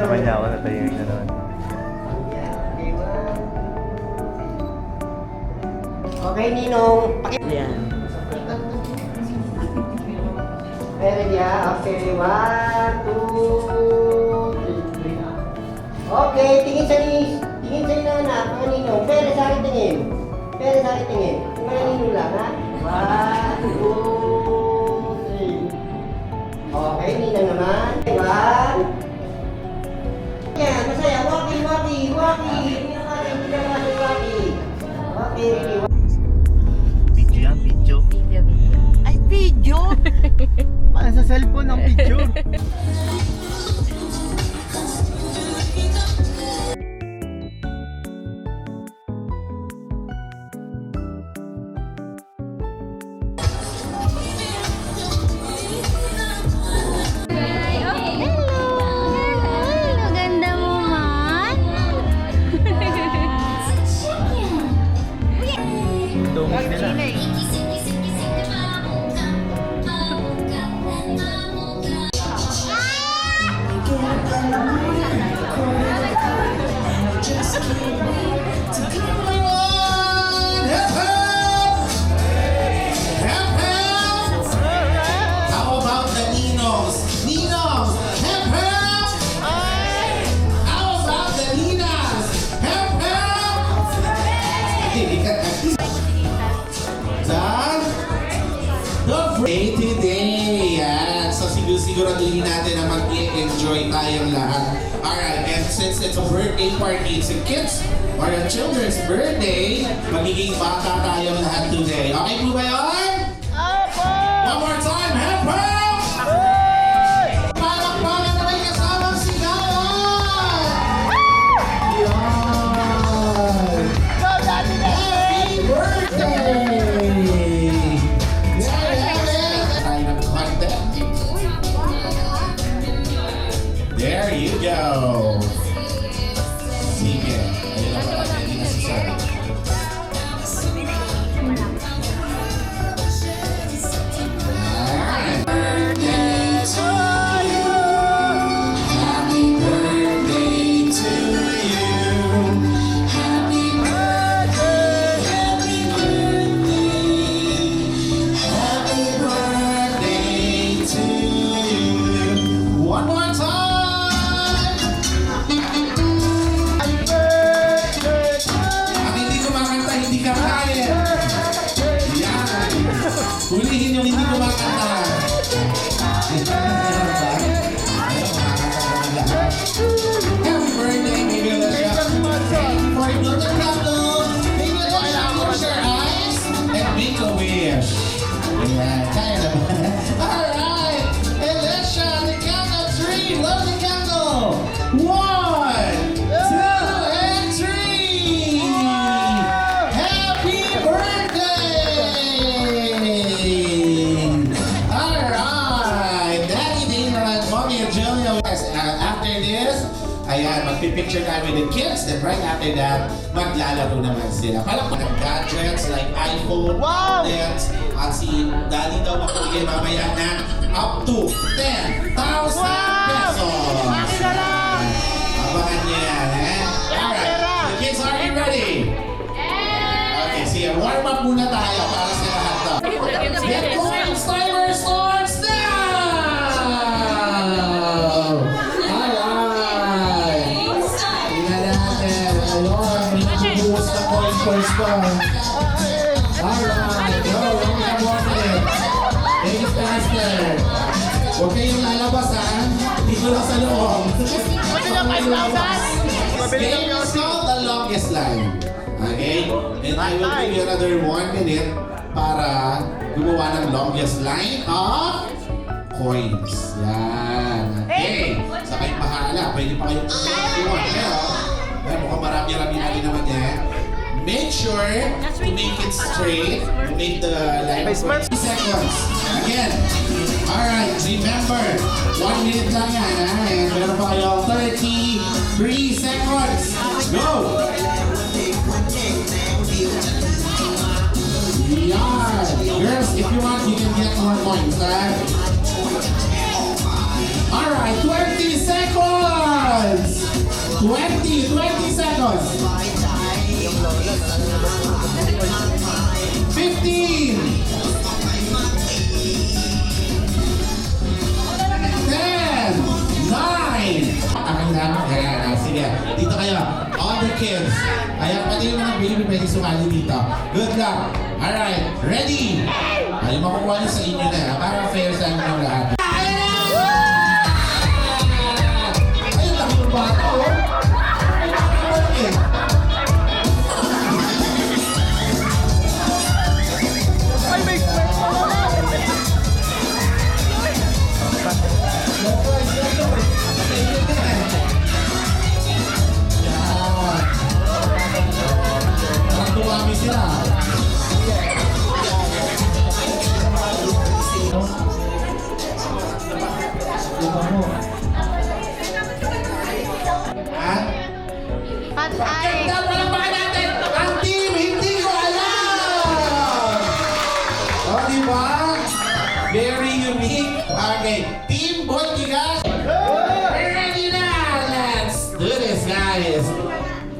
naman niya ako, natahimik na naman. Okay, Ninong. Yan. Ready, ha? Okay, 1, 2, 3. Okay, tingin sa na anak, mga Ninong. Pero sa akin tingin. Kung mga Ninong lang, ha? 1, 2, 3. Okay, Ninang naman. 1. Yan, masaya. Waki. Hindi na waki. Really. Video yan, video. Ay, video! Paano sa cellphone ang video? Tungis nila. How about the Ninos? Ninos, hep hep! How about the Ninas? Hep hep! Done? The day today! Yan. So siguraduhin natin na mag-enjoy tayong lahat. Alright, and since it's a birthday party, it's a kids or a children's birthday, magiging bata tayong lahat today. Okay po ba yun? Opo! One more time, hep hep! Palakpakan na may kasamang sigawan! Yan! Happy birthday! Tayo ng content. There you go! Sige. Ayun na pala. Hindi na si Sorry. One more time! Ang hindi kumakanta, hindi ka kaya. Yan. Hulihin yung hindi kumakanta. Happy birthday, maybe let's shop. For your couple, maybe let's shop, close your eyes and make a wish. Yan, kaya na ba? Alright! And let's shop the count of 3. Love the candle. 1, 2, and 3. Happy birthday! Alright! Daddy Dana and Mommy and Julia. After this, ayan, magpipicture tayo with the kids. Then right after that, maglalaro naman sila. Parang mga gadgets like iPhone, tablets. At si Daddy daw makikigay mamaya ng up to 10,000 pesos. Abangan niyo yan, eh? Alright, the kids, are you ready? Okay, sige, warm up muna tayo para sa lahat daw. Get going, timer starts now! Alright! Tingnan natin. Ayun, bubuhos na coin first time. Alright, go, long time walking. Take it faster. Huwag kayong lalabas, ha? Dito lang sa loob. Game is called the longest line. Okay? And I will give you another 1 minute para gumawa ng longest line of coins. Yan. Okay. Sa kayo bahala. Pwede pa kayo kumakuha. Pero mukhang marami-rami na rin naman yan. Make sure to make it straight. Make the line 20 seconds. Again. Alright, remember, 1 minute lang yan, ha? And meron pa kayo 33 seconds. Go! Yan! Girls, if you want, you can get more points, ha? Alright, 20 seconds! seconds. 20 seconds. 15. 10. 9. Akin na. Ayan, sige. Dito kayo. All the kids. Ayan, pati yung mga baby pwede sumali dito. Good luck. Alright, ready? Ay, makukuha nyo sa inyo na. Para fair sa inyo ng lahat. Ayun, laki ng bata, oh. Okay. Dumami sila. Ha? Patay. Ganda pa lang ba natin? Ang team, hindi ko alam! O, diba? Very unique. Okay, Team Bontigas. Ready na! Let's do this, guys.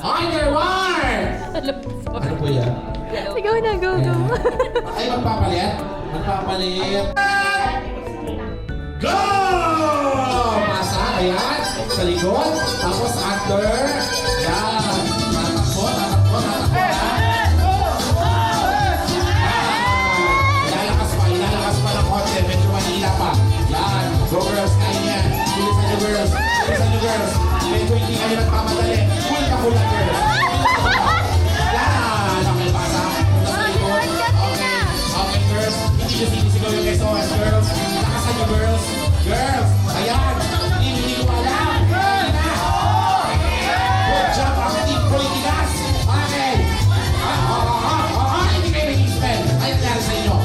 On your mark! Ano po yan? Go na, go, go. Ay, magpapalit? Magpapalit. Go! Masa, ayan. Sa likod. Tapos under. Yan. Tatakbo, tatakbo, tatakbo. Ilalakas pa ng konti. Medyo manila pa. Yan. Go girls, kaya yan. Bilisan nyo girls. Bilisan nyo girls. Medyo hindi kayo nagpamadali. Full ka full girls. Yan. Okay, basa. Sa likod. Okay. Okay, girls. Hindi nyo sinisigaw yung kesoan, girls. Lakasan nyo, girls. Girls. Ayan. Hindi ko alam. Good job, ang team Politigas. Okay. Hindi kayo nag-i-spell. Ay, nangyari sa inyo.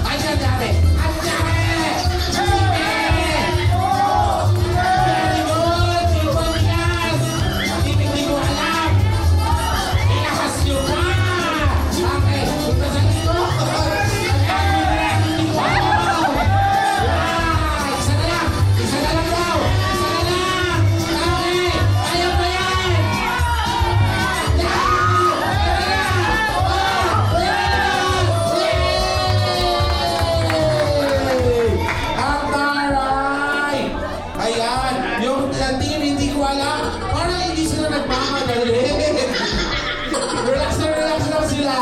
Ay, nangyari. Ay, nangyari. Very good, team Politigas. Hindi ko alam. Ilakas nyo pa. Okay. Punta sa dito. Hindi ko alam. Isa na lang. Isa na lang daw. Isa na lang. Okay. Ayaw ba yan? Ang taray! Ayan, yung team hindi ko alam. Parang hindi sila nagmamadali. Relax na sila.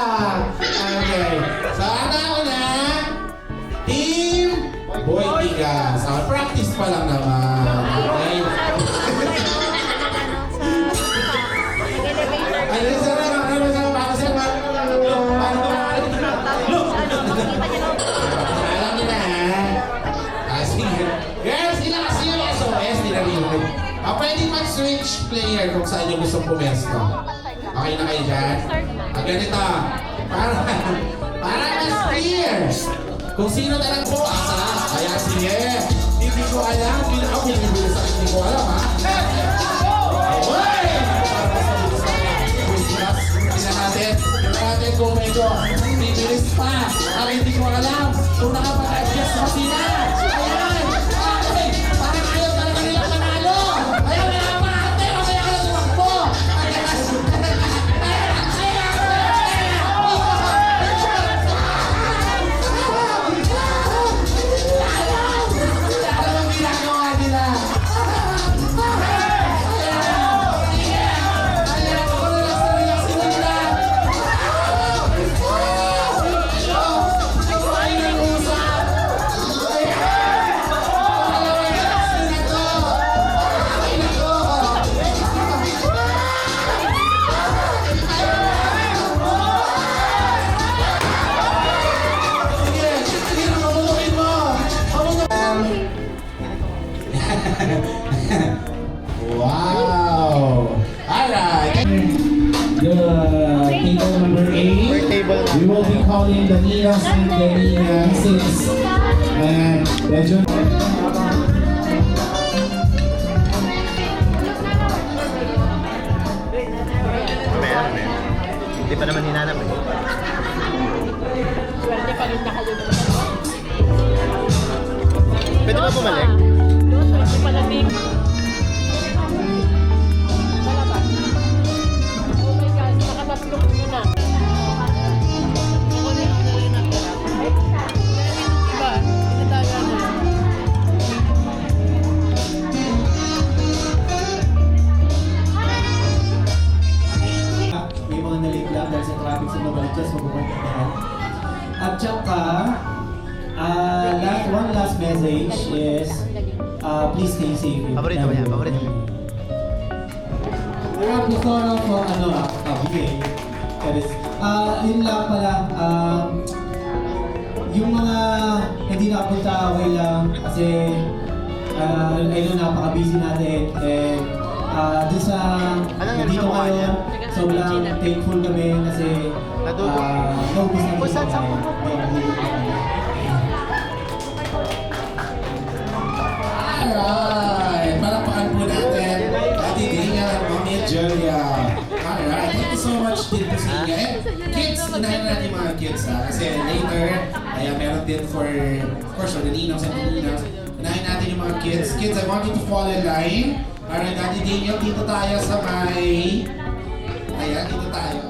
Okay. So, ang una, Team Boytigas. Practice pa lang naman. Okay? Ano sa alam niyo na, ha? Sige. Girls, ilakas yung SOS, dinarinig. Pwede mag-switch player kung saan nyo gustong pumesto. Okay na kayo dyan? Ganito. Para mas clear. Kung sino na lang po, asa? Kaya sige. Hindi ko alam. Pinakabilis sa hindi ko alam, ha? Hoy! Para mas mabilis na. Tingnan natin kung medyo bibilis pa. Ang hindi ko alam kung nakapag-adjust pa sila. Ayan! Okay! Parang ayaw talaga nilang manalo! Ayaw na lang ate! Mamaya ka na tumakbo! Ano ang ginagawa nila? Wow! Alright! The table number 8, we will be calling the Nias and the Niases. And medyo... Hindi pa naman hinanap eh. Pwede ba bumalik? Palamig. malapit sa Novaliches, mapupunta na. At saka, one last message is, please stay safe. Paborito ba yan? Paborito. Before bigay. Yun lang pala, yung mga hindi nakapunta, okay lang. Kasi, I know napaka-busy natin. And, dun sa dito ngayon, sobrang thankful kami kasi naubos natin yung pagkain. Alright! Palakpakan po natin. Ate Dina at Mami Julia. Alright, thank you so much din po sa inyo. And kids, unahin natin yung mga kids ha. Kasi later, ay meron din for, of course, for the ninang sa ninang. Unahin natin yung mga kids. Kids, I want you to fall in line. Alright, Ate Daniel, dito tayo sa may... Ayan, dito tayo.